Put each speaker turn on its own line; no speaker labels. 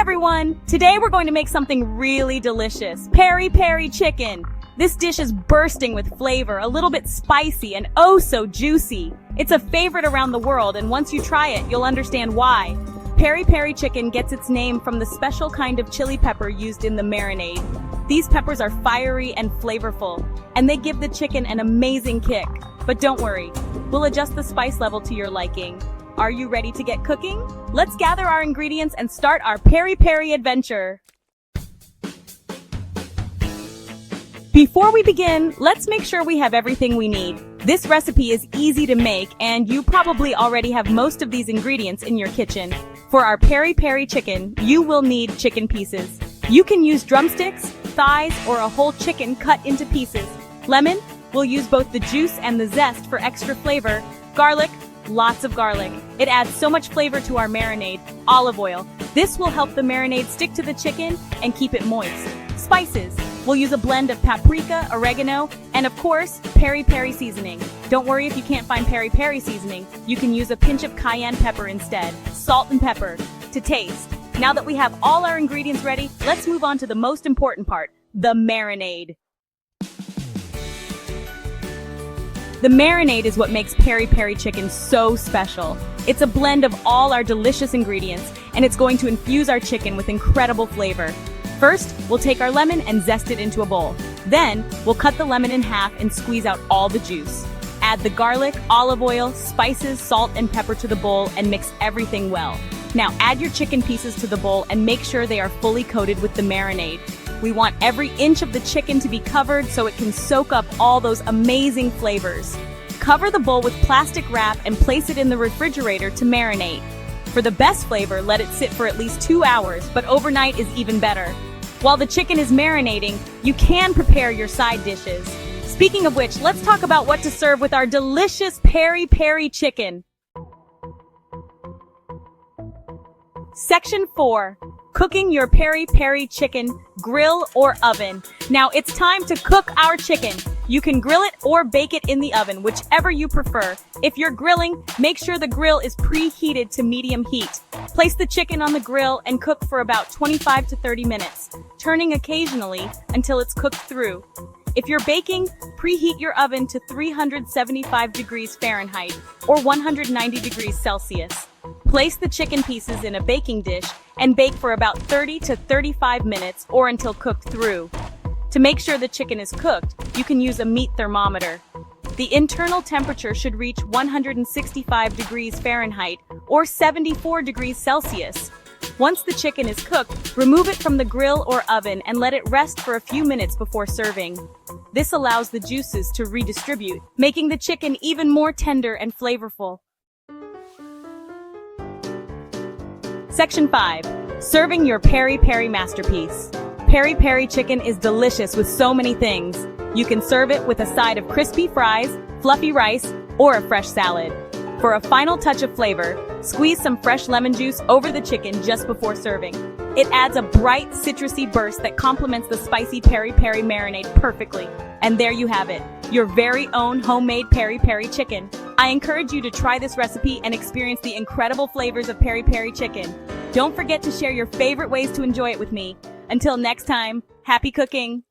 everyone! Today we're going to make something really delicious. Peri-Peri chicken. This dish is bursting with flavor, a little bit spicy and oh so juicy. It's a favorite around the world, and once you try it, you'll understand why. Peri-Peri chicken gets its name from the special kind of chili pepper used in the marinade. These peppers are fiery and flavorful, and they give the chicken an amazing kick. But don't worry, we'll adjust the spice level to your liking. Are you ready to get cooking? Let's gather our ingredients and start our peri-peri adventure. Before we begin, let's make sure we have everything we need. This recipe is easy to make, and you probably already have most of these ingredients in your kitchen. For our peri-peri chicken, you will need chicken pieces. You can use drumsticks, thighs, or a whole chicken cut into pieces. Lemon, we'll use both the juice and the zest for extra flavor. Garlic, lots of garlic. It adds so much flavor to our marinade. Olive oil. This will help the marinade stick to the chicken and keep it moist. Spices. We'll use a blend of paprika, oregano, and of course, peri-peri seasoning. Don't worry if you can't find peri-peri seasoning. You can use a pinch of cayenne pepper instead. Salt and pepper to taste. Now that we have all our ingredients ready, let's move on to the most important part, the marinade. The marinade is what makes peri-peri chicken so special. It's a blend of all our delicious ingredients, and it's going to infuse our chicken with incredible flavor. First, we'll take our lemon and zest it into a bowl. Then, we'll cut the lemon in half and squeeze out all the juice. Add the garlic, olive oil, spices, salt, and pepper to the bowl and mix everything well. Now add your chicken pieces to the bowl and make sure they are fully coated with the marinade. We want every inch of the chicken to be covered so it can soak up all those amazing flavors. Cover the bowl with plastic wrap and place it in the refrigerator to marinate. For the best flavor, let it sit for at least 2 hours, but overnight is even better. While the chicken is marinating, you can prepare your side dishes. Speaking of which, let's talk about what to serve with our delicious peri-peri chicken. Section 4. Cooking your peri-peri chicken, grill or oven. Now it's time to cook our chicken. You can grill it or bake it in the oven, whichever you prefer. If you're grilling, make sure the grill is preheated to medium heat. Place the chicken on the grill and cook for about 25 to 30 minutes, turning occasionally until it's cooked through. If you're baking, preheat your oven to 375 degrees Fahrenheit or 190 degrees Celsius. Place the chicken pieces in a baking dish and bake for about 30 to 35 minutes or until cooked through. To make sure the chicken is cooked, you can use a meat thermometer. The internal temperature should reach 165 degrees Fahrenheit or 74 degrees Celsius. Once the chicken is cooked, remove it from the grill or oven and let it rest for a few minutes before serving. This allows the juices to redistribute, making the chicken even more tender and flavorful. Section 5. Serving your peri-peri masterpiece. Peri-peri chicken is delicious with so many things. You can serve it with a side of crispy fries, fluffy rice, or a fresh salad. For a final touch of flavor, squeeze some fresh lemon juice over the chicken just before serving. It adds a bright, citrusy burst that complements the spicy peri-peri marinade perfectly. And there you have it, your very own homemade peri-peri chicken. I encourage you to try this recipe and experience the incredible flavors of peri-peri chicken. Don't forget to share your favorite ways to enjoy it with me. Until next time, happy cooking!